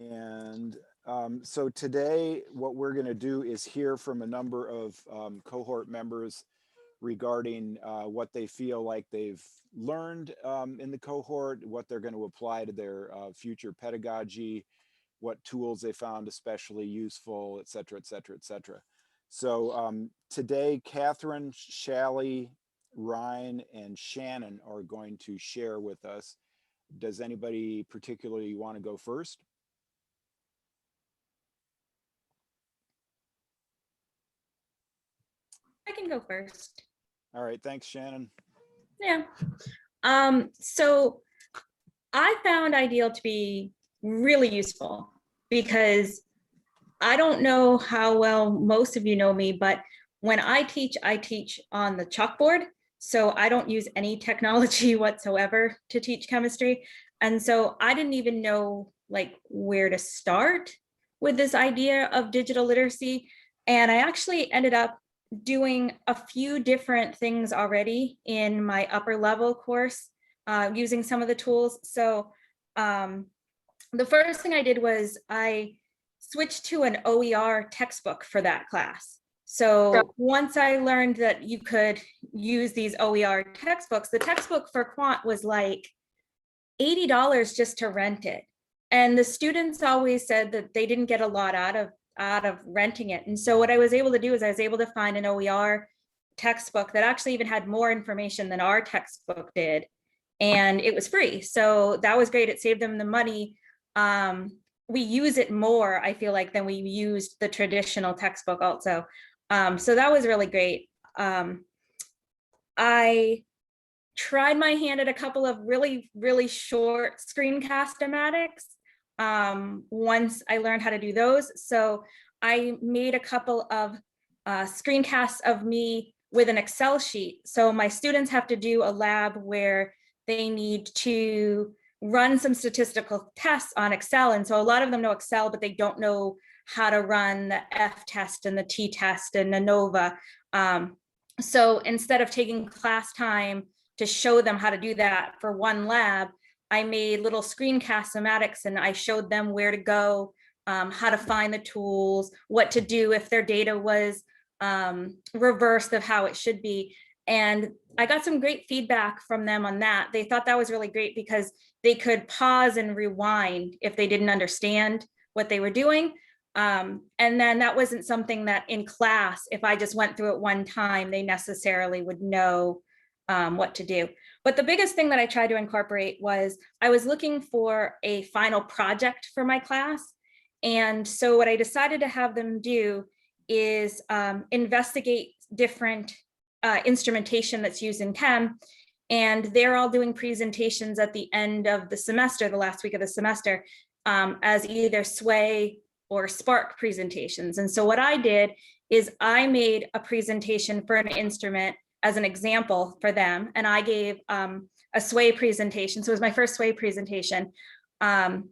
And so today, what we're going to do is hear from a number of cohort members regarding what they feel like they've learned in the cohort, what they're going to apply to their future pedagogy, what tools they found especially useful, et cetera, et cetera, et cetera. So today, Catherine, Shally, Ryan, and Shannon are going to share with us. Does anybody particularly want to go first? I can go first. All right, thanks, Shannon. Yeah. So I found Ideal to be really useful because I don't know how well most of you know me, but when I teach on the chalkboard. So I don't use any technology whatsoever to teach chemistry. And so I didn't even know like where to start with this idea of digital literacy. And I actually ended up doing a few different things already in my upper level course using some of the tools. So the first thing I did was I switched to an OER textbook for that class. So once I learned that you could use these OER textbooks, the textbook for quant was like $80 just to rent it. And the students always said that they didn't get a lot out of renting it. And so what I was able to do is I was able to find an OER textbook that actually even had more information than our textbook did. And it was free. So that was great. It saved them the money. We use it more, I feel like, than we used the traditional textbook also. So that was really great. I tried my hand at a couple of really, really short screencast-o-matics once I learned how to do those. So I made a couple of screencasts of me with an Excel sheet. So my students have to do a lab where they need to run some statistical tests on Excel. And so a lot of them know Excel, but they don't know how to run the F test and the T test and ANOVA. So instead of taking class time to show them how to do that for one lab, I made little screencast-o-matics and I showed them where to go, how to find the tools, what to do if their data was reversed of how it should be. And I got some great feedback from them on that. They thought that was really great because they could pause and rewind if they didn't understand what they were doing. And then that wasn't something that in class, if I just went through it one time, they necessarily would know what to do. But the biggest thing that I tried to incorporate was I was looking for a final project for my class. And so what I decided to have them do is investigate different instrumentation that's used in chem. And they're all doing presentations at the end of the semester, the last week of the semester, as either SWAY or Spark presentations. And so what I did is I made a presentation for an instrument as an example for them. And I gave a SWAY presentation. So it was my first SWAY presentation. And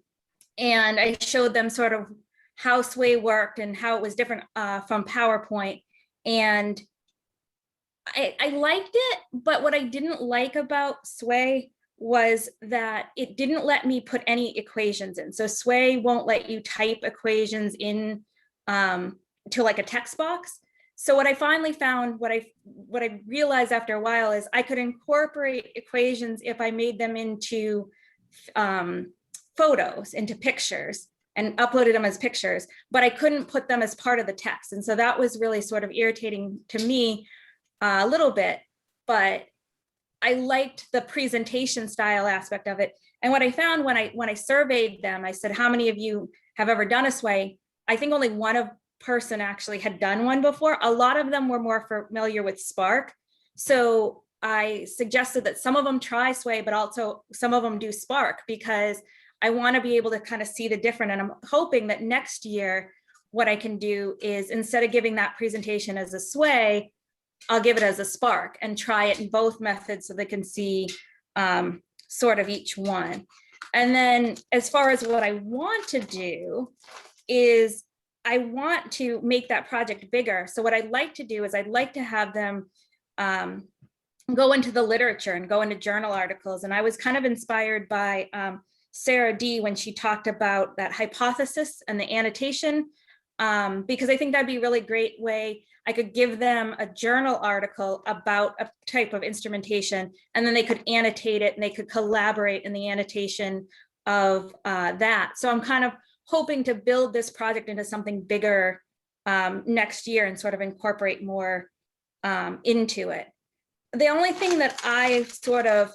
I showed them sort of how SWAY worked and how it was different from PowerPoint. And I liked it, but what I didn't like about SWAY was that it didn't let me put any equations in. So SWAY won't let you type equations in to like a text box. So what I finally found, what I realized after a while is I could incorporate equations if I made them into photos, into pictures, and uploaded them as pictures, but I couldn't put them as part of the text. And so that was really sort of irritating to me a little bit, but I liked the presentation style aspect of it. And what I found when I surveyed them, I said, how many of you have ever done a SWAY? I think only one person actually had done one before. A lot of them were more familiar with Spark. So I suggested that some of them try SWAY, but also some of them do Spark because I want to be able to kind of see the difference. And I'm hoping that next year, what I can do is instead of giving that presentation as a SWAY, I'll give it as a Spark and try it in both methods so they can see sort of each one. And then as far as what I want to do is I want to make that project bigger. So what I'd like to do is I'd like to have them go into the literature and go into journal articles. And I was kind of inspired by Sarah D when she talked about that hypothesis and the annotation, because I think that'd be a really great way. I could give them a journal article about a type of instrumentation, and then they could annotate it and they could collaborate in the annotation of that. So I'm kind of hoping to build this project into something bigger next year and sort of incorporate more into it. The only thing that I sort of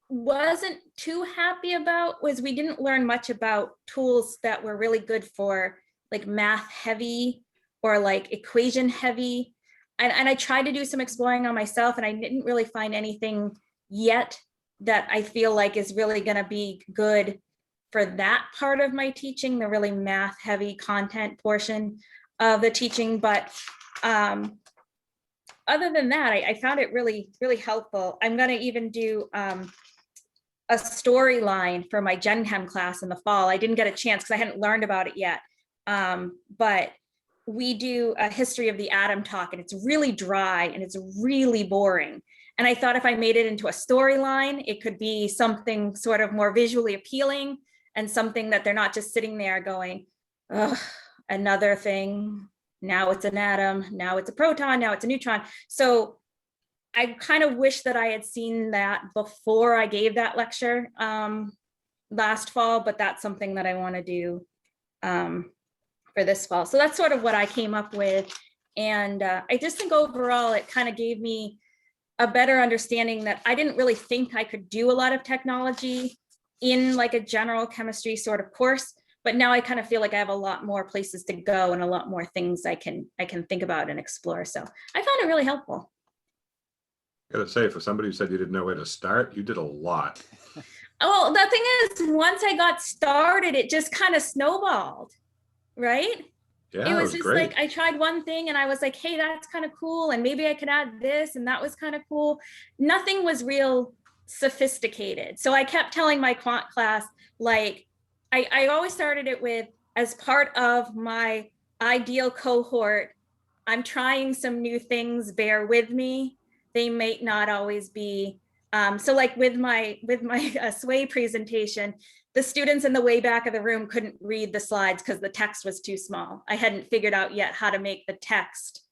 wasn't too happy about was we didn't learn much about tools that were really good for like math heavy or like equation heavy. And I tried to do some exploring on myself, and I didn't really find anything yet that I feel like is really going to be good for that part of my teaching, the really math heavy content portion of the teaching. But other than that, I found it really, really helpful. I'm going to even do a storyline for my Gen Chem class in the fall. I didn't get a chance because I hadn't learned about it yet. But we do a history of the atom talk, and it's really dry and it's really boring. And I thought if I made it into a storyline, it could be something sort of more visually appealing and something that they're not just sitting there going, ugh, another thing. Now it's an atom, now it's a proton, now it's a neutron. So I kind of wish that I had seen that before I gave that lecture last fall, but that's something that I want to do for this fall. So that's sort of what I came up with. And I just think overall, it kind of gave me a better understanding that I didn't really think I could do a lot of technology in like a general chemistry sort of course, but now I kind of feel like I have a lot more places to go and a lot more things I can think about and explore. So I found it really helpful. I gotta say, for somebody who said you didn't know where to start, you did a lot. Oh, the thing is, once I got started, it just kind of snowballed, right? Yeah, It it was was just great. like I tried one thing and I was like, hey, that's kind of cool. And maybe I could add this, and that was kind of cool. Nothing was real sophisticated. So I kept telling my quant class, like, I always started it with, as part of my ideal cohort, I'm trying some new things, bear with me. They may not always be. So like with my sway presentation, the students in the way back of the room couldn't read the slides because the text was too small. I hadn't figured out yet how to make the text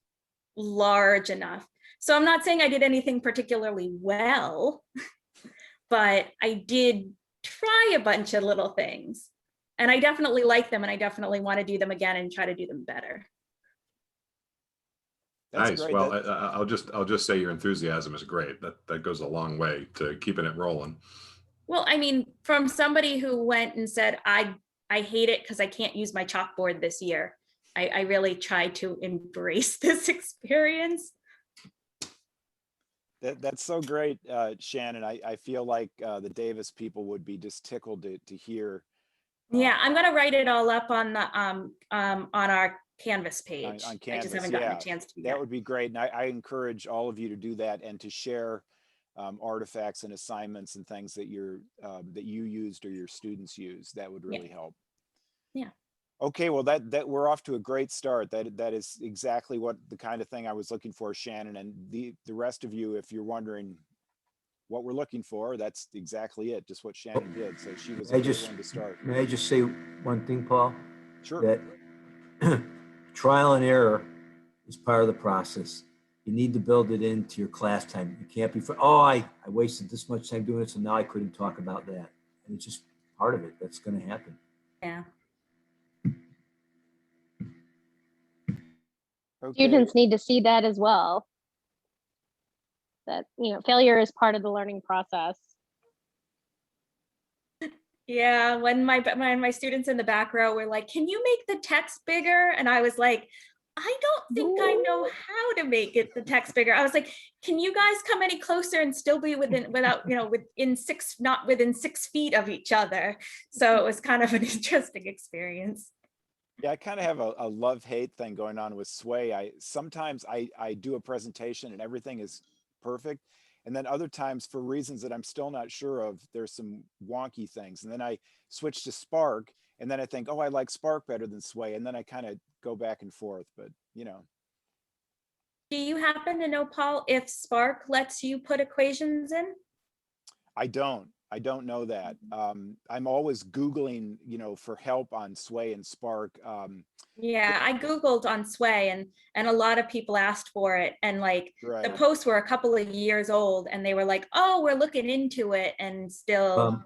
large enough. So I'm not saying I did anything particularly well, but I did try a bunch of little things. And I definitely like them, and I definitely want to do them again and try to do them better. That's Nice. great. Well, I'll just say your enthusiasm is great. That goes a long way to keeping it rolling. Well, I mean, from somebody who went and said, I hate it because I can't use my chalkboard this year. I really tried to embrace this experience. That's so great, Shannon. I feel like the Davis people would be just tickled to hear. Yeah, I'm gonna write it all up on the on our Canvas page. On I just Canvas, haven't gotten yeah, a chance to do that that. would be great. And I encourage all of you to do that and to share artifacts and assignments and things that that you used or your students used. That would really help. Yeah. Okay, well that we're off to a great start. That is exactly what the kind of thing I was looking for, Shannon. And the rest of you, if you're wondering what we're looking for, that's exactly it. Just what Shannon did. So she was a great one to start. May I just say one thing, Paul? Sure. That trial and error is part of the process. You need to build it into your class time. You can't be, I wasted this much time doing it, so now I couldn't talk about that. And it's just part of it. That's going to happen. Yeah. Okay. Students need to see that as well. That, failure is part of the learning process. Yeah, when my students in the back row were like, can you make the text bigger? And I was like, I don't think I know how to make it the text bigger. I was like, can you guys come any closer and still be within 6 feet of each other? So it was kind of an interesting experience. Yeah, I kind of have a love-hate thing going on with Sway. Sometimes I do a presentation and everything is perfect. And then other times, for reasons that I'm still not sure of, there's some wonky things. And then I switch to Spark, and then I think, oh, I like Spark better than Sway. And then I kind of go back and forth, but Do you happen to know, Paul, if Spark lets you put equations in? I don't. I don't know that. I'm always Googling, for help on Sway and Spark. Yeah, I Googled on Sway and a lot of people asked for it. And like the Right. posts were a couple of years old and they were like, oh, we're looking into it and still,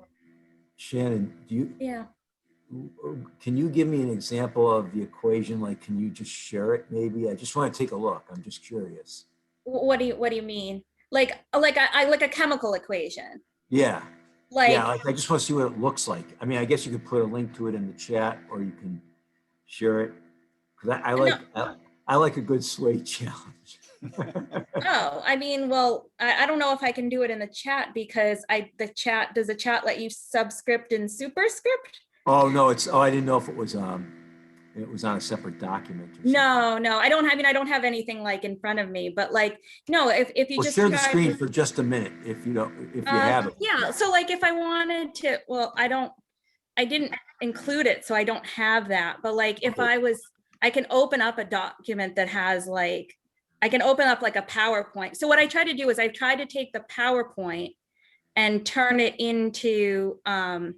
Shannon, yeah. can you give me an example of the equation? Like, can you just share it maybe? I just want to take a look. I'm just curious. What do you mean? Like a chemical equation. Yeah. Yeah, Like, like I just want to see what it looks like. I mean, I guess you could put a link to it in the chat or you can share it. Because no, I like a good sway challenge. oh, I mean, well, I don't know if I can do it in the chat because does the chat let you subscript and superscript? Oh no, I didn't know if it was on a separate document or something. No, I don't have anything like in front of me, but like, no, if you Well, just share the try, screen for just a minute if you have it. yeah, so like if I wanted to, well, I didn't include it, so I don't have that, but like if Okay. I can open up a document that has like, I can open up like a PowerPoint. So what I try to do is I try to take the PowerPoint and turn it into, I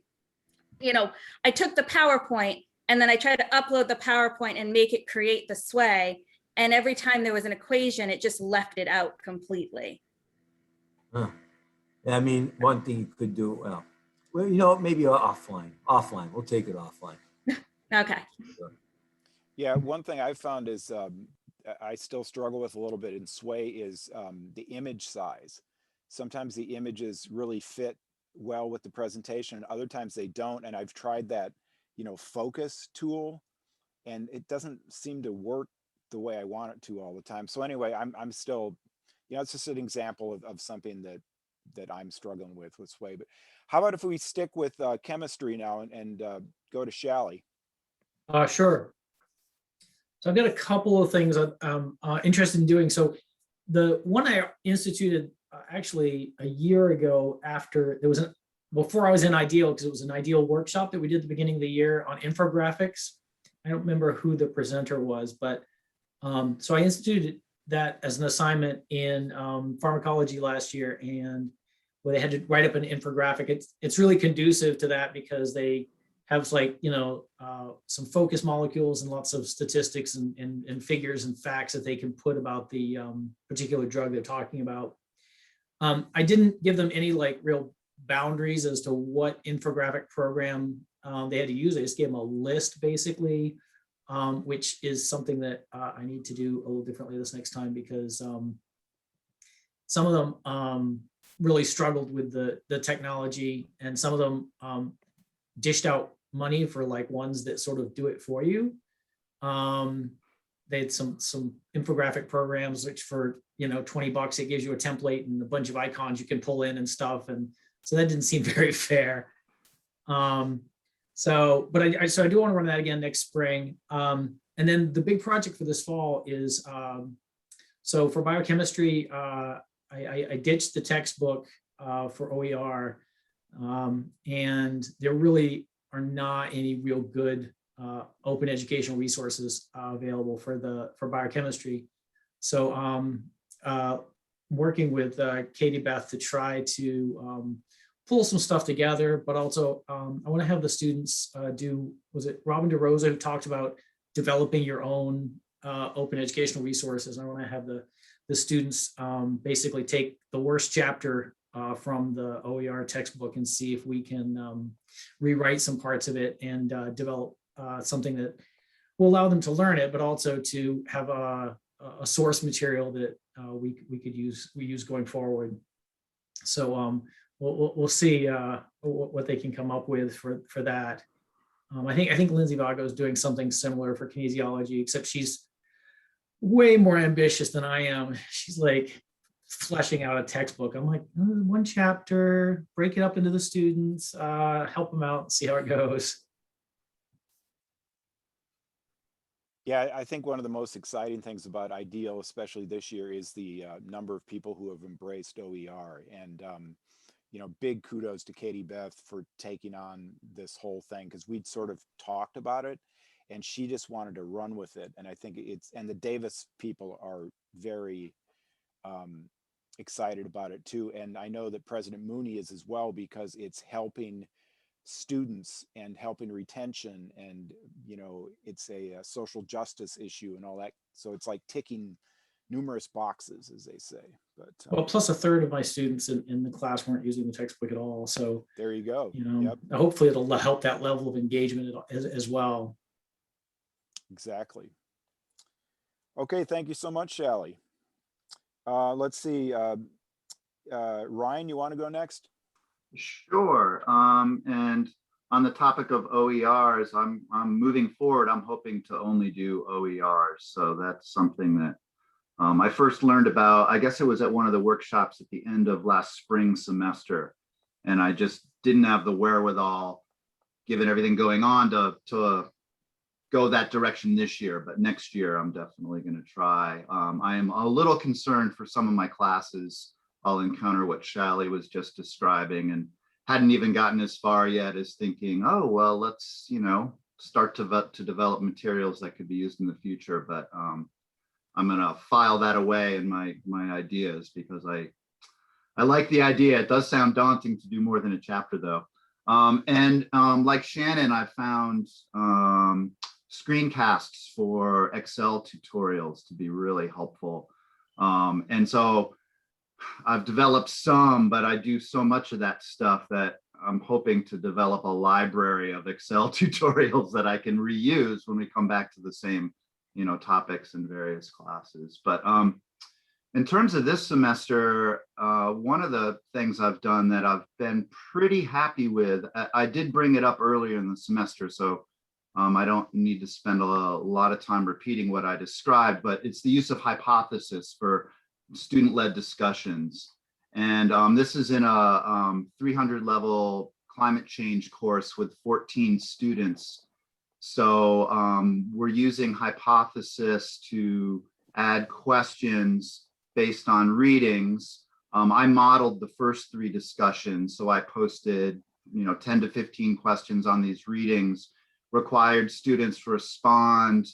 took the PowerPoint and then I tried to upload the PowerPoint and make it create the sway. And every time there was an equation, it just left it out completely. Huh. I mean, one thing you could do, maybe offline. Offline, we'll take it offline. Okay. Yeah, one thing I found is I still struggle with a little bit in Sway is the image size. Sometimes the images really fit well with the presentation, and other times they don't. And I've tried that, focus tool, and it doesn't seem to work the way I want it to all the time. So anyway, I'm still, it's just an example of something that I'm struggling with Sway. But how about if we stick with chemistry now and go to Shally? Sure. So I've got a couple of things I'm interested in doing. So the one I instituted actually a year ago before I was in Ideal, because it was an Ideal workshop that we did at the beginning of the year on infographics. I don't remember who the presenter was, but so I instituted that as an assignment in pharmacology last year, and where they had to write up an infographic. It's really conducive to that because they have some focus molecules and lots of statistics and figures and facts that they can put about the particular drug they're talking about. I didn't give them any real boundaries as to what infographic program they had to use. I just gave them a list basically, which is something that I need to do a little differently this next time because some of them really struggled with the technology, and some of them dished out money for ones that sort of do it for you. They had some infographic programs which for $20 it gives you a template and a bunch of icons you can pull in and stuff, and so that didn't seem very fair. So I do want to run that again next spring. And then the big project for this fall is so for biochemistry, I ditched the textbook for OER, and there really are not any real good open educational resources available for biochemistry. So working with Katie Beth to try to pull some stuff together, but also I want to have the students was it Robin DeRosa who talked about developing your own open educational resources. I want to have the students basically take the worst chapter from the OER textbook and see if we can rewrite some parts of it and develop something that will allow them to learn it, but also to have a source material that we use going forward. So we'll see what they can come up with for that. I think Lindsay Vago is doing something similar for kinesiology, except she's way more ambitious than I am. She's fleshing out a textbook. I'm one chapter, break it up into the students, help them out and see how it goes. Yeah, I think one of the most exciting things about Ideal, especially this year, is the number of people who have embraced OER. And, big kudos to Katie Beth for taking on this whole thing, because we'd sort of talked about it and she just wanted to run with it. And I think and the Davis people are very excited about it too. And I know that President Mooney is as well, because it's helping students and helping retention, and it's a social justice issue and all that. So it's like ticking numerous boxes, as they say. But Well, plus a third of my students in the class weren't using the textbook at all. So, there you go. Yep, hopefully it'll help that level of engagement as well. exactly. Okay, thank you so much, Shally. Let's see. Ryan, you want to go next? Sure. And on the topic of OERs, I'm moving forward. I'm hoping to only do OERs. So that's something that I first learned about, I guess it was at one of the workshops at the end of last spring semester. And I just didn't have the wherewithal, given everything going on, to go that direction this year. But next year, I'm definitely going to try. I am a little concerned for some of my classes. I'll encounter what Shally was just describing, and hadn't even gotten as far yet as thinking, oh, well, let's, start to develop materials that could be used in the future. But I'm going to file that away in my ideas, because I like the idea. It does sound daunting to do more than a chapter, though. Like Shannon, I found screencasts for Excel tutorials to be really helpful. And so I've developed some, but I do so much of that stuff that I'm hoping to develop a library of Excel tutorials that I can reuse when we come back to the same, topics in various classes. But in terms of this semester, one of the things I've done that I've been pretty happy with, I did bring it up earlier in the semester, so I don't need to spend a lot of time repeating what I described, but it's the use of hypothesis for student-led discussions. And this is in a 300 level climate change course with 14 students. So we're using hypothesis to add questions based on readings. I modeled the first 3 discussions. So I posted, 10 to 15 questions on these readings, required students to respond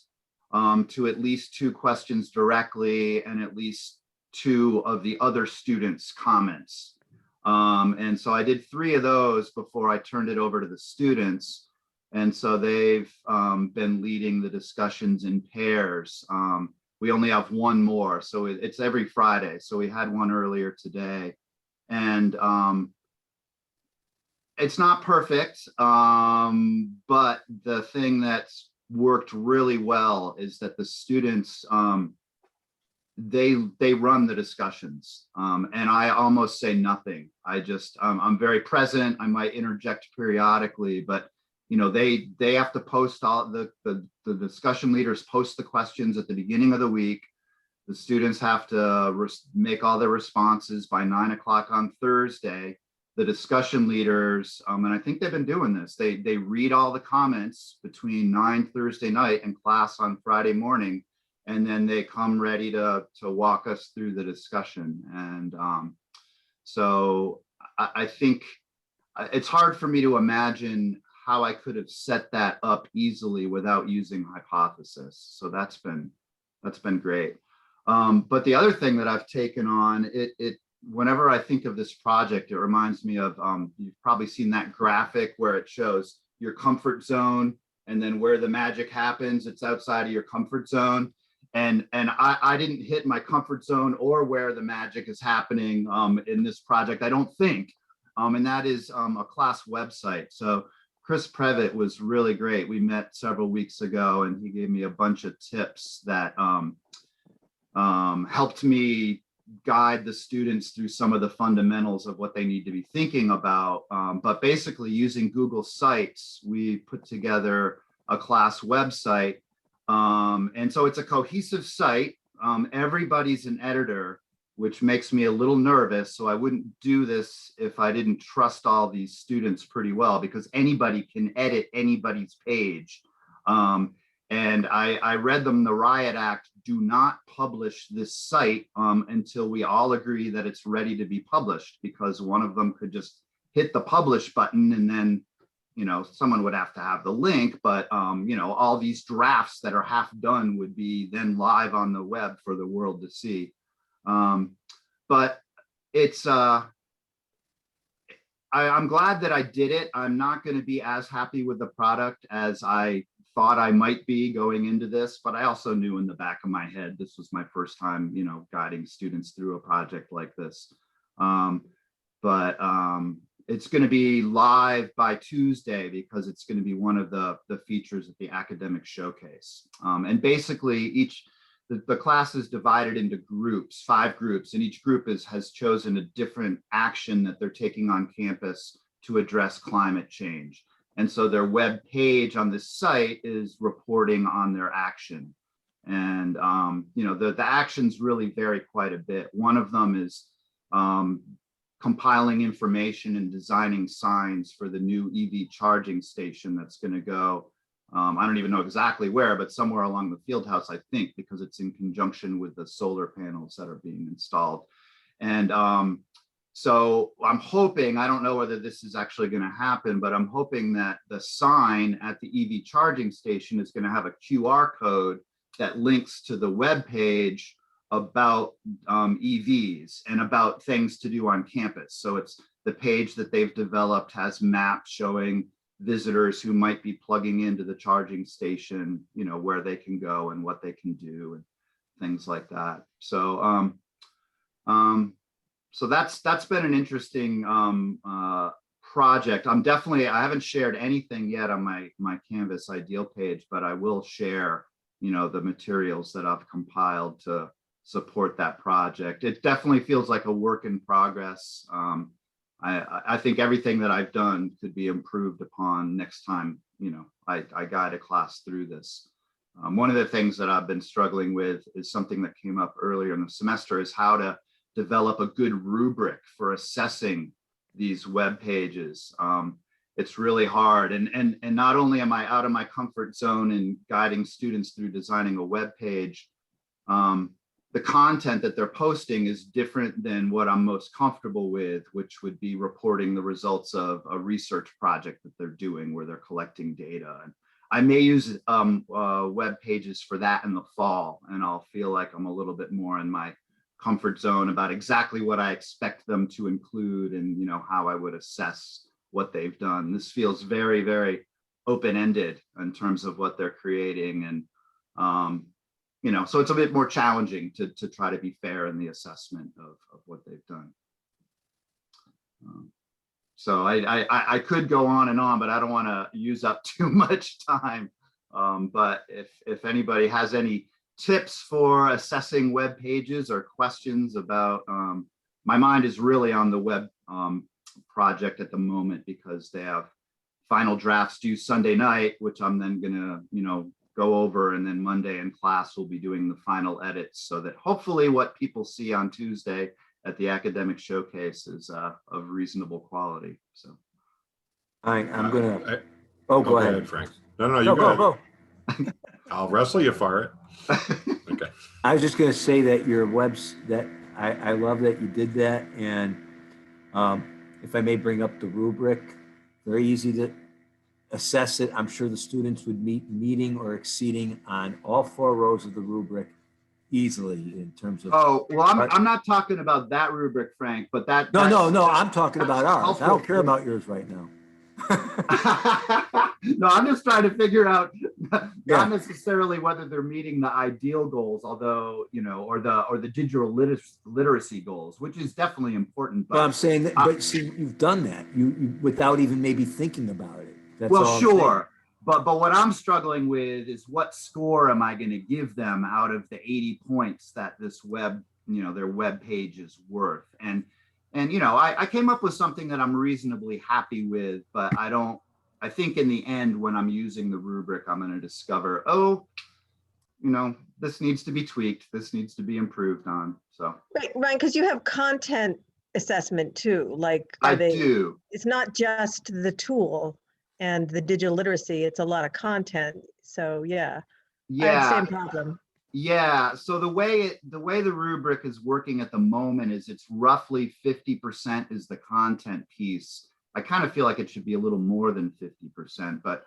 to at least 2 questions directly and at least 2 of the other students' comments. And so I did 3 of those before I turned it over to the students. And so they've been leading the discussions in pairs. We only have 1 more, so it's every Friday. So we had one earlier today. And it's not perfect, but the thing that's worked really well is that the students, they run the discussions, and I almost say nothing. I'm very present. I might interject periodically, but they have to post all the discussion leaders post the questions at the beginning of the week. The students have to make all their responses by 9 o'clock on Thursday. The discussion leaders, and I think they've been doing this, they read all the comments between 9 Thursday night and class on Friday morning, and then they come ready to walk us through the discussion. And so I think it's hard for me to imagine how I could have set that up easily without using hypothesis. So that's been great. But the other thing that I've taken on, whenever I think of this project, it reminds me of, you've probably seen that graphic where it shows your comfort zone and then where the magic happens, it's outside of your comfort zone. And I didn't hit my comfort zone or where the magic is happening in this project, I don't think. And that is a class website. So Chris Previtt was really great. We met several weeks ago and he gave me a bunch of tips that helped me guide the students through some of the fundamentals of what they need to be thinking about. But basically using Google Sites, we put together a class website. And so it's a cohesive site. Everybody's an editor, which makes me a little nervous. So I wouldn't do this if I didn't trust all these students pretty well, because anybody can edit anybody's page. And I read them the Riot Act, do not publish this site until we all agree that it's ready to be published, because one of them could just hit the publish button and then, someone would have to have the link, but all these drafts that are half done would be then live on the web for the world to see. But it's I'm glad that I did it. I'm not going to be as happy with the product as I thought I might be going into this, but I also knew in the back of my head, this was my first time, you know, guiding students through a project like this. But it's going to be live by Tuesday because it's going to be one of the features at the academic showcase. And basically the class is divided into groups, 5 groups, and each group has chosen a different action that they're taking on campus to address climate change. And so their web page on this site is reporting on their action. And, you know, the actions really vary quite a bit. One of them is compiling information and designing signs for the new EV charging station that's going to go, I don't even know exactly where, but somewhere along the field house, I think, because it's in conjunction with the solar panels that are being installed. And so I'm hoping, I don't know whether this is actually going to happen, but I'm hoping that the sign at the EV charging station is going to have a QR code that links to the web page about EVs and about things to do on campus. So it's the page that they've developed has maps showing visitors who might be plugging into the charging station, you know, where they can go and what they can do and things like that. So so that's been an interesting project. I haven't shared anything yet on my Canvas Ideal page, but I will share, you know, the materials that I've compiled to support that project. It definitely feels like a work in progress. I think everything that I've done could be improved upon next time, you know, I guide a class through this. One of the things that I've been struggling with is something that came up earlier in the semester, is how to develop a good rubric for assessing these web pages. It's really hard. And not only am I out of my comfort zone in guiding students through designing a web page, the content that they're posting is different than what I'm most comfortable with, which would be reporting the results of a research project that they're doing where they're collecting data. And I may use web pages for that in the fall, and I'll feel like I'm a little bit more in my comfort zone about exactly what I expect them to include and, you know, how I would assess what they've done. This feels very, very open-ended in terms of what they're creating. And, you know, so it's a bit more challenging to try to be fair in the assessment of what they've done. So I could go on and on, but I don't want to use up too much time. But if anybody has any tips for assessing web pages or questions about, my mind is really on the web project at the moment, because they have final drafts due Sunday night, which I'm then gonna, you know, go over, and then Monday in class we'll be doing the final edits, so that hopefully what people see on Tuesday at the academic showcase is of reasonable quality. So I'm gonna. Go Go ahead. ahead, Frank. No, you go ahead. Go. I'll wrestle you for it. Okay. I was just gonna say that your webs, that I love that you did that, and if I may bring up the rubric, very easy to assess it. I'm sure the students would meeting or exceeding on all 4 rows of the rubric easily in terms of. oh well, I'm not talking about that rubric, Frank, but that No, I'm talking about ours. helpful. I don't care about yours right now. No, I'm just trying to figure out Yeah. not necessarily whether they're meeting the ideal goals, although, you know, or the digital literacy goals, which is definitely important. But I'm saying that, but see, you've done that you without even maybe thinking about it. That's well, all I'm sure. But what I'm struggling with is what score am I going to give them out of the 80 points that this web, you know, their web page is worth. And you know, I came up with something that I'm reasonably happy with, but I think in the end, when I'm using the rubric, I'm going to discover, oh, you know, this needs to be tweaked. This needs to be improved on. So Right, Ryan, because you have content assessment too, like I do. it's not just the tool and the digital literacy, it's a lot of content. So yeah, I have the same problem. Yeah, so the way the rubric is working at the moment is it's roughly 50% is the content piece. I kind of feel like it should be a little more than 50%, but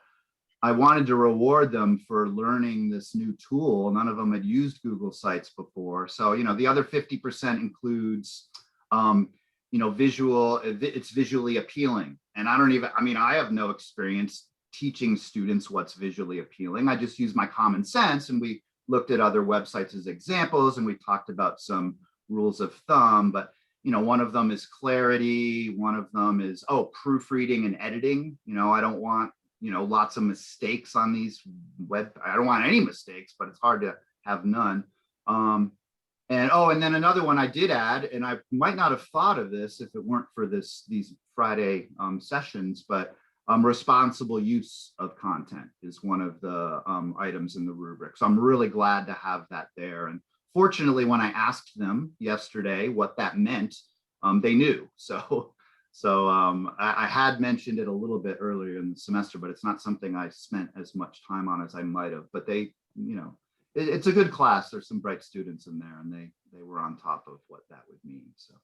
I wanted to reward them for learning this new tool. None of them had used Google Sites before. So, you know, the other 50% includes it's visually appealing. And I have no experience teaching students what's visually appealing. I just use my common sense, and we looked at other websites as examples, and we talked about some rules of thumb, but one of them is clarity. One of them is, proofreading and editing. I don't want, lots of mistakes on these I don't want any mistakes, but it's hard to have none. And then another one I did add, and I might not have thought of this if it weren't for these Friday sessions, but responsible use of content is one of the items in the rubric. So I'm really glad to have that there. And fortunately, when I asked them yesterday what that meant, they knew. So I had mentioned it a little bit earlier in the semester, but it's not something I spent as much time on as I might have. But they, it's a good class. There's some bright students in there, and they were on top of what that would mean. So.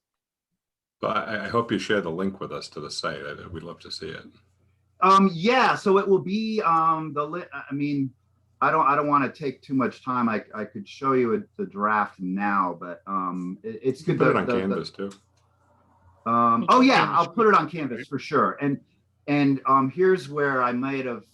But I hope you share the link with us to the site. We'd love to see it. Yeah. So it will be I don't want to take too much time. I could show you the draft now, but it's good. Put it on Canvas too. Oh yeah, I'll put it on Canvas for sure. And here's where I might have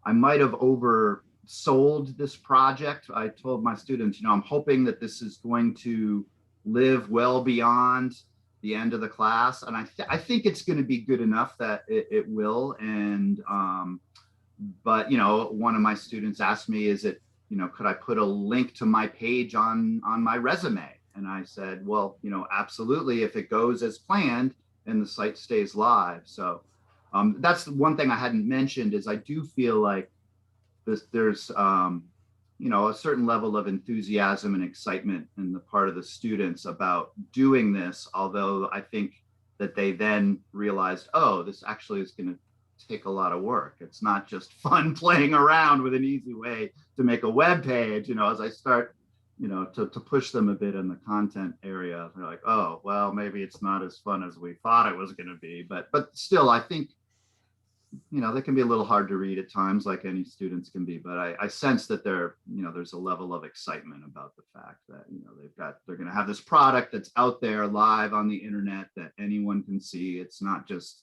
oversold this project. I told my students, I'm hoping that this is going to live well beyond the end of the class, and I think it's going to be good enough that it will. And but one of my students asked me, could I put a link to my page on my resume? And I said, well, absolutely, if it goes as planned and the site stays live. So that's the one thing I hadn't mentioned, is I do feel like there's a certain level of enthusiasm and excitement in the part of the students about doing this, although I think that they then realized, this actually is going to take a lot of work. It's not just fun playing around with an easy way to make a web page. As I start, to push them a bit in the content area, they're like, oh, well, maybe it's not as fun as we thought it was going to be. But still, I think, they can be a little hard to read at times, like any students can be. But I sense that there's a level of excitement about the fact that, they're going to have this product that's out there live on the internet that anyone can see. It's not just,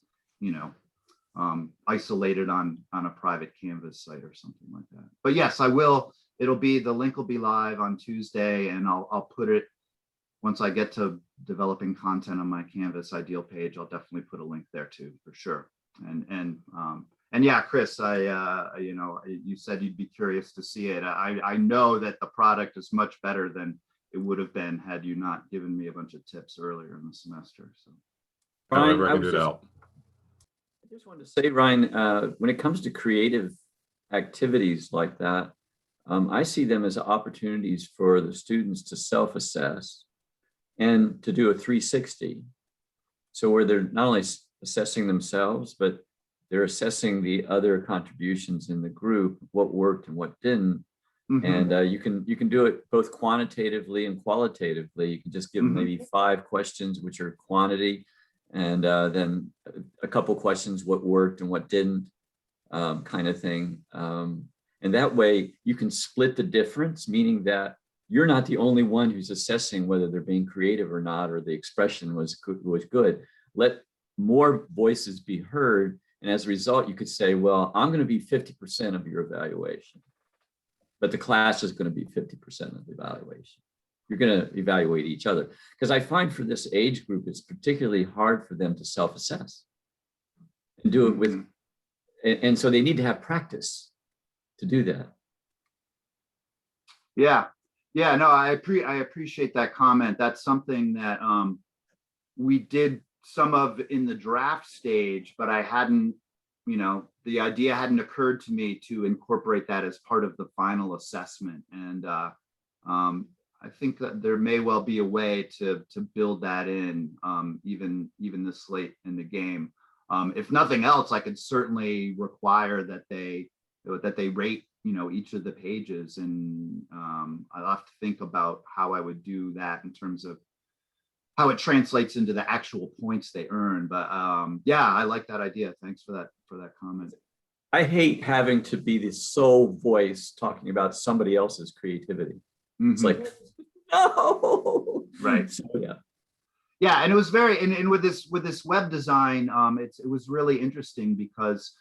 isolated on a private Canvas site or something like that. But yes, I will. The link will be live on Tuesday, and I'll put it, once I get to developing content on my Canvas ideal page, I'll definitely put a link there too, for sure. And yeah, Chris, you said you'd be curious to see it. I know that the product is much better than it would have been had you not given me a bunch of tips earlier in the semester. So Whatever I can do to help. I just wanted to say, Ryan, when it comes to creative activities like that, I see them as opportunities for the students to self-assess and to do a 360. So where they're not only assessing themselves, but they're assessing the other contributions in the group, what worked and what didn't. Mm-hmm. And you can do it both quantitatively and qualitatively. You can just give them maybe 5 questions, which are quantity, and then a couple questions, what worked and what didn't, kind of thing. And that way you can split the difference, meaning that you're not the only one who's assessing whether they're being creative or not, or the expression was good. Let more voices be heard. And as a result, you could say, well, I'm going to be 50% of your evaluation, but the class is going to be 50% of the evaluation. You're going to evaluate each other. Because I find for this age group, it's particularly hard for them to self-assess and do it with, and so they need to have practice to do that. Yeah. Yeah, no, I appreciate that comment. That's something that we did some of in the draft stage, but I hadn't, the idea hadn't occurred to me to incorporate that as part of the final assessment. And I think that there may well be a way to build that in, even this late in the game. If nothing else, I could certainly require that they rate each of the pages, and I'll have to think about how I would do that in terms of how it translates into the actual points they earn. But yeah, I like that idea. Thanks for that comment. I hate having to be the sole voice talking about somebody else's creativity. It's like, no. Right. So, yeah. Yeah, and it was very, and with this web design, it was really interesting because,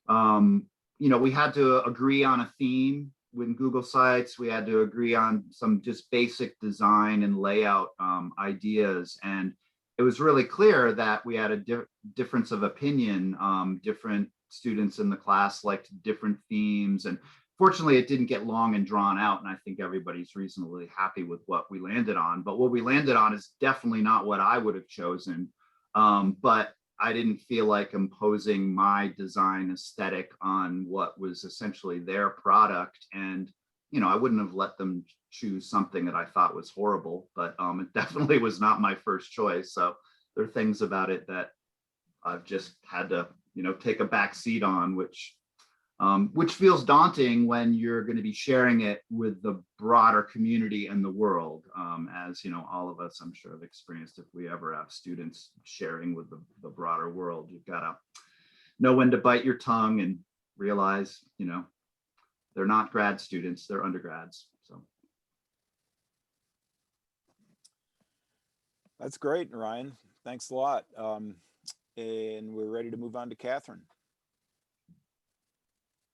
we had to agree on a theme with Google Sites. We had to agree on some just basic design and layout ideas, and it was really clear that we had a difference of opinion. Different students in the class liked different themes, and fortunately it didn't get long and drawn out, and I think everybody's reasonably happy with what we landed on. But what we landed on is definitely not what I would have chosen. But I didn't feel like imposing my design aesthetic on what was essentially their product. And, I wouldn't have let them choose something that I thought was horrible, but it definitely was not my first choice. So there are things about it that I've just had to, take a back seat on, which feels daunting when you're going to be sharing it with the broader community and the world. As all of us, I'm sure, have experienced, if we ever have students sharing with the broader world, you've got to know when to bite your tongue and realize, they're not grad students, they're undergrads. So That's great, Ryan. Thanks a lot. And we're ready to move on to Catherine.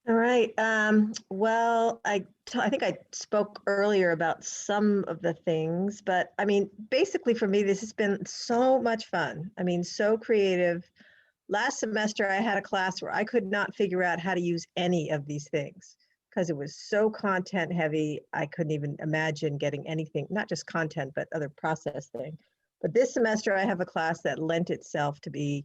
All right. Well, I think I spoke earlier about some of the things, but I mean, basically for me, this has been so much fun. I mean, so creative. Last semester, I had a class where I could not figure out how to use any of these things because it was so content heavy. I couldn't even imagine getting anything, not just content, but other processing. But this semester, I have a class that lent itself to be,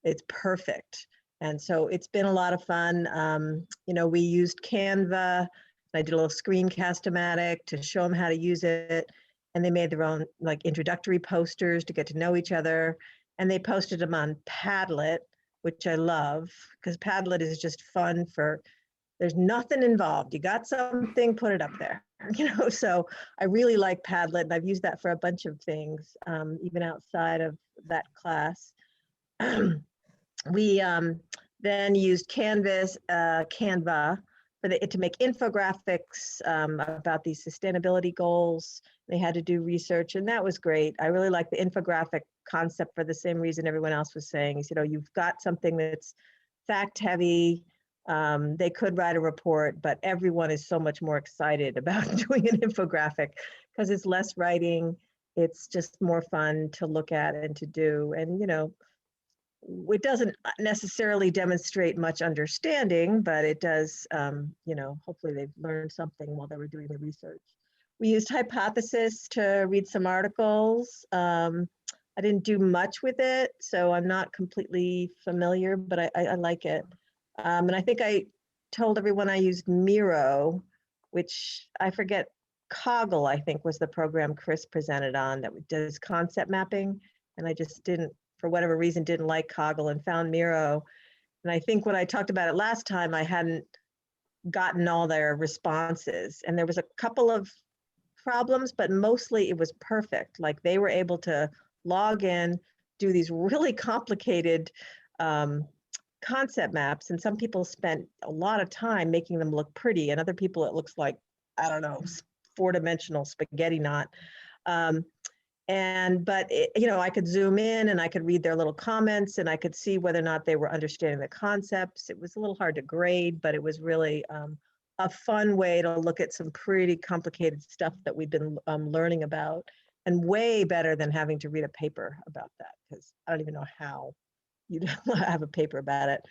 it's perfect. And so it's been a lot of fun. We used Canva. I did a little screencast-o-matic to show them how to use it. And they made their own like introductory posters to get to know each other. And they posted them on Padlet, which I love because Padlet is just fun there's nothing involved. You got something, put it up there. So I really like Padlet, and I've used that for a bunch of things, even outside of that class. We then used Canva to make infographics about these sustainability goals. They had to do research, and that was great. I really like the infographic concept for the same reason everyone else was saying is, you've got something that's fact heavy. They could write a report, but everyone is so much more excited about doing an infographic because it's less writing. It's just more fun to look at and to do. And, it doesn't necessarily demonstrate much understanding, but it does, hopefully they've learned something while they were doing the research. We used Hypothesis to read some articles. I didn't do much with it, so I'm not completely familiar, but I like it. And I think I told everyone I used Miro, which I forget, Coggle, I think was the program Chris presented on that does concept mapping. And I just didn't, for whatever reason, didn't like Coggle and found Miro. And I think when I talked about it last time, I hadn't gotten all their responses. And there was a couple of problems, but mostly it was perfect. Like they were able to log in, do these really complicated concept maps. And some people spent a lot of time making them look pretty. And other people, it looks like, I don't know, 4-dimensional spaghetti knot. But I could zoom in and I could read their little comments and I could see whether or not they were understanding the concepts. It was a little hard to grade, but it was really a fun way to look at some pretty complicated stuff that we've been learning about, and way better than having to read a paper about that, because I don't even know how you'd have a paper about it.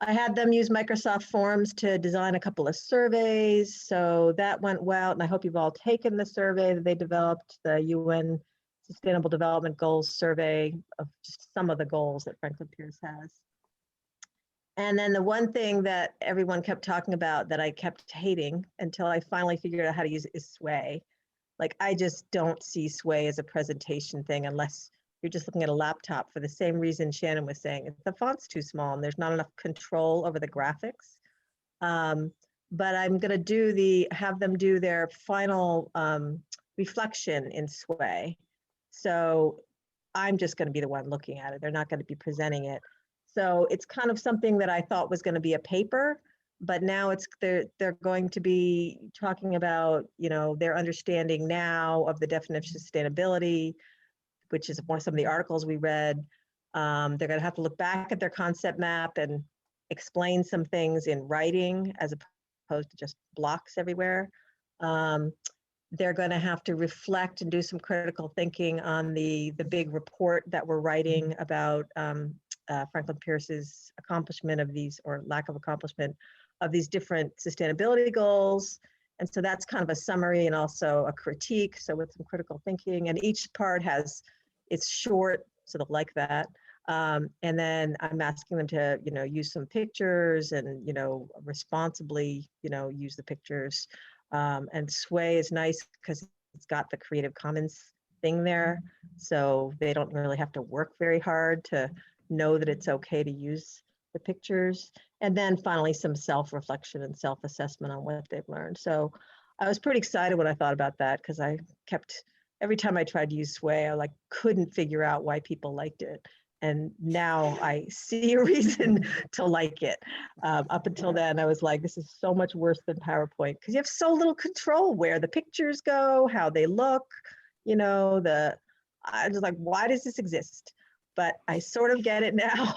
I had them use Microsoft Forms to design a couple of surveys. So that went well. And I hope you've all taken the survey that they developed, the UN Sustainable Development Goals survey of just some of the goals that Franklin Pierce has. And then the one thing that everyone kept talking about that I kept hating until I finally figured out how to use it is Sway. Like, I just don't see Sway as a presentation thing unless you're just looking at a laptop, for the same reason Shannon was saying. The font's too small and there's not enough control over the graphics. But I'm going to have them do their final reflection in Sway. So I'm just going to be the one looking at it. They're not going to be presenting it. So it's kind of something that I thought was going to be a paper, but now they're going to be talking about, their understanding now of the definition of sustainability, which is some of the articles we read. They're going to have to look back at their concept map and explain some things in writing as opposed to just blocks everywhere. They're going to have to reflect and do some critical thinking on the big report that we're writing about Franklin Pierce's accomplishment of these, or lack of accomplishment of these different sustainability goals. And so that's kind of a summary and also a critique. So with some critical thinking, and each part it's short, so they'll like that. And then I'm asking them to, use some pictures and, responsibly, use the pictures. And Sway is nice because it's got the Creative Commons thing there. So they don't really have to work very hard to know that it's okay to use the pictures. And then finally, some self-reflection and self-assessment on what they've learned. So I was pretty excited when I thought about that, because every time I tried to use Sway, I couldn't figure out why people liked it. And now I see a reason to like it. Up until then, I was like, this is so much worse than PowerPoint, because you have so little control where the pictures go, how they look, I was like, why does this exist? But I sort of get it now,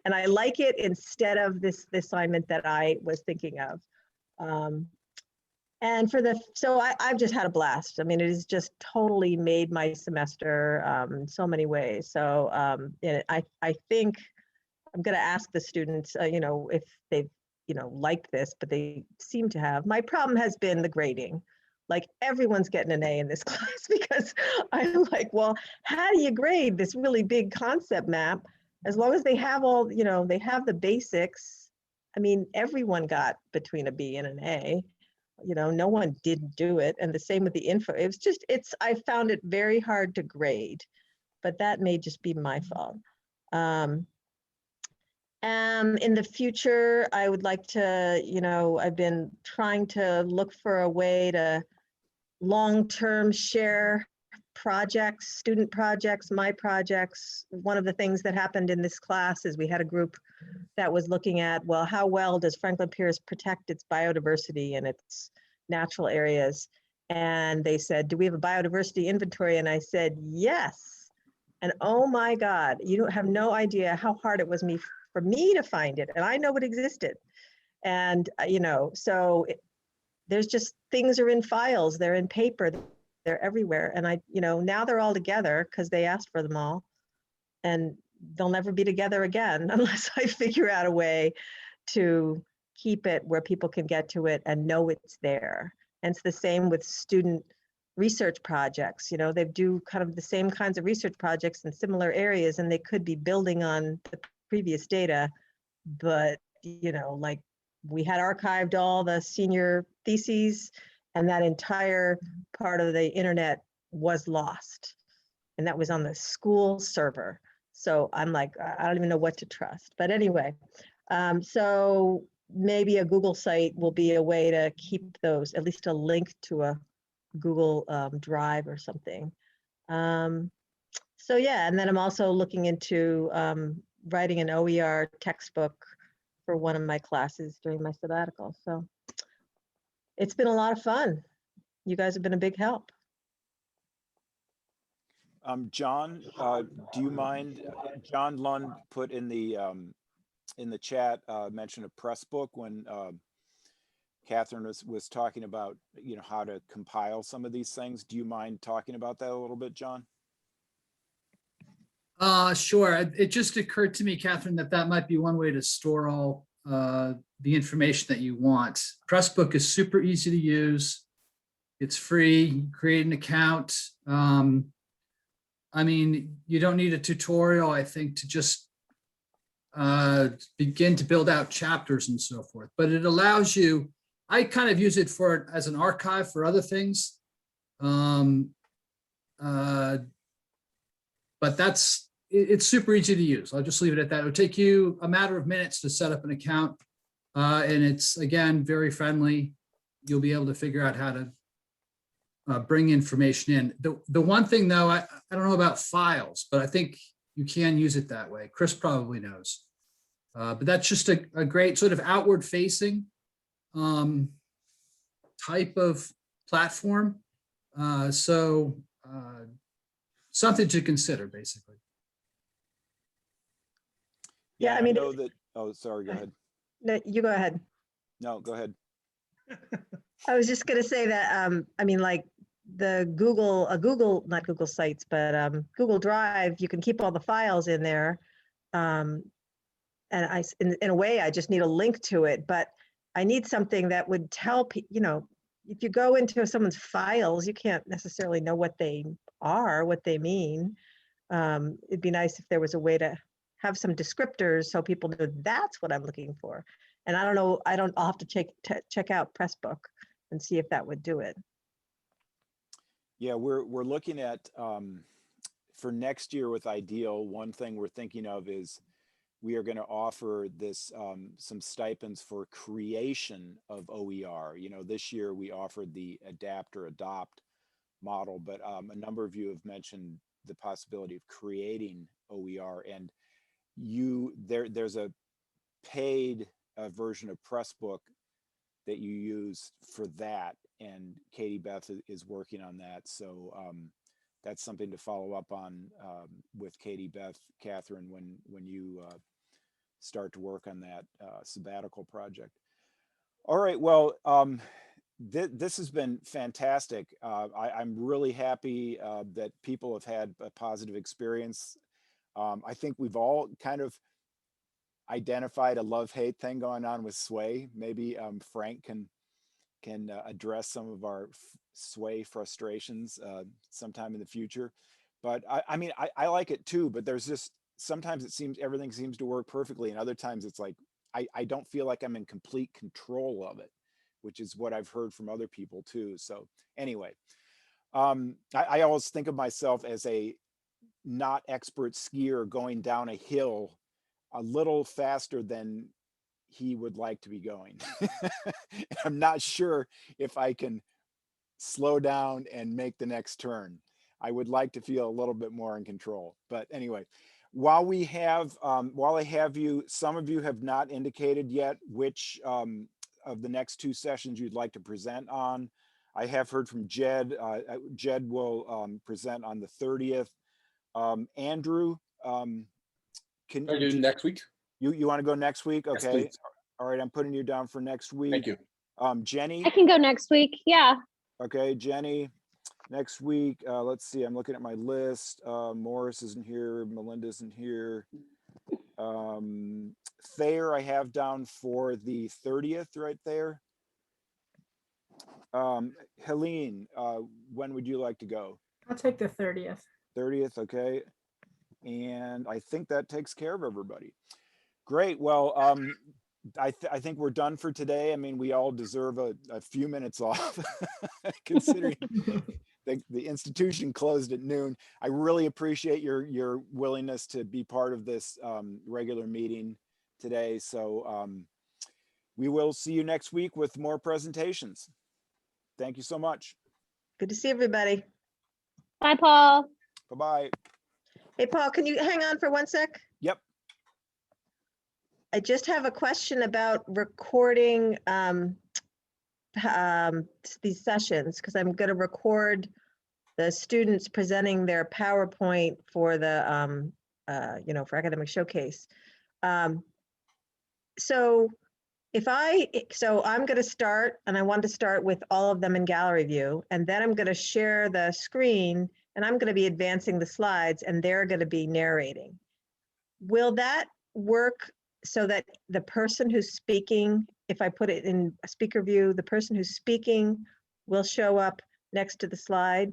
and I like it instead of this assignment that I was thinking of. And so I've just had a blast. I mean, it has just totally made my semester in so many ways. So I think I'm going to ask the students, if they've, liked this, but they seem to have. My problem has been the grading. Like, everyone's getting an A in this class, because I'm like, well, how do you grade this really big concept map? As long as they have all, they have the basics. I mean, everyone got between a B and an A. No one didn't do it. And the same with the info. I found it very hard to grade, but that may just be my fault. In the future, I would like to, I've been trying to look for a way to long-term share projects, student projects, my projects. One of the things that happened in this class is we had a group that was looking at, well, how well does Franklin Pierce protect its biodiversity and its natural areas? And they said, do we have a biodiversity inventory? And I said, yes. And oh my God, you don't have no idea how hard it was for me to find it. And I know it existed. And, there's just, things are in files, they're in paper, they're everywhere. And now they're all together because they asked for them all. And they'll never be together again unless I figure out a way to keep it where people can get to it and know it's there. And it's the same with student research projects. They do kind of the same kinds of research projects in similar areas, and they could be building on the previous data, but we had archived all the senior theses, and that entire part of the internet was lost, and that was on the school server. So I'm like, I don't even know what to trust. But anyway, so maybe a Google site will be a way to keep those, at least a link to a Google Drive or something. So yeah, and then I'm also looking into writing an OER textbook for one of my classes during my sabbatical. So it's been a lot of fun. You guys have been a big help. John, do you mind? John Lund put in the chat, mentioned a press book when Catherine was talking about how to compile some of these things. Do you mind talking about that a little bit, John? Sure. It just occurred to me, Catherine, that might be one way to store all the information that you want. Pressbook is super easy to use. It's free. You create an account. I mean, you don't need a tutorial, I think, to just begin to build out chapters and so forth. But it allows you, I kind of use it as an archive for other things. But it's super easy to use. I'll just leave it at that. It'll take you a matter of minutes to set up an account. And it's, again, very friendly. You'll be able to figure out how to bring information in. The one thing, though, I don't know about files, but I think you can use it that way. Chris probably knows. But that's just a great sort of outward facing type of platform. So something to consider, basically. Yeah, I I mean, know that, oh, sorry, go ahead. No, you go ahead. No, go ahead. I was just gonna say that, I mean, like the not Google Sites, but Google Drive, you can keep all the files in there. And in a way, I just need a link to it, but I need something that would tell people, if you go into someone's files, you can't necessarily know what they are, what they mean. It'd be nice if there was a way to have some descriptors so people know that's what I'm looking for. And I don't know, I'll have to check out Pressbook and see if that would do it. Yeah, we're looking at, for next year with Ideal, one thing we're thinking of is we are going to offer this, some stipends for creation of OER. This year we offered the adapt or adopt model, but a number of you have mentioned the possibility of creating OER, and there's a paid version of Pressbook that you use for that, and Katie Beth is working on that. So that's something to follow up on with Katie Beth, Catherine, when you start to work on that sabbatical project. All right, well, this has been fantastic. I'm really happy that people have had a positive experience. I think we've all kind of identified a love-hate thing going on with Sway. Maybe Frank can address some of our Sway frustrations sometime in the future. But I mean, I like it too, but there's just, sometimes it seems everything seems to work perfectly, and other times it's like, I don't feel like I'm in complete control of it, which is what I've heard from other people too. So anyway, I always think of myself as a not expert skier going down a hill a little faster than he would like to be going. I'm not sure if I can slow down and make the next turn. I would like to feel a little bit more in control. But anyway, while I have you, some of you have not indicated yet which of the next two sessions you'd like to present on. I have heard from Jed. Jed will present on the 30th. Andrew, can I do next week. You want to go next week? Yes, Okay. please. All right. I'm putting you down for next week. Thank you. Jenny. I can go next week. Yeah. Okay. Jenny, next week. Let's see. I'm looking at my list. Morris isn't here. Melinda isn't here. Thayer I have down for the 30th right there. Helene, when would you like to go? I'll take the 30th. 30th. Okay. And I think that takes care of everybody. Great. Well, I think we're done for today. I mean, we all deserve a few minutes off, considering the institution closed at noon. I really appreciate your willingness to be part of this regular meeting today. So we will see you next week with more presentations. Thank you so much. Good to see everybody. Bye, Paul. Bye-bye. Hey, Paul, can you hang on for one sec? Yep. I just have a question about recording these sessions, because I'm going to record the students presenting their PowerPoint for the, for Academic Showcase. So I'm going to start, and I want to start with all of them in gallery view, and then I'm going to share the screen, and I'm going to be advancing the slides, and they're going to be narrating. Will that work so that the person who's speaking, if I put it in a speaker view, the person who's speaking will show up next to the slide?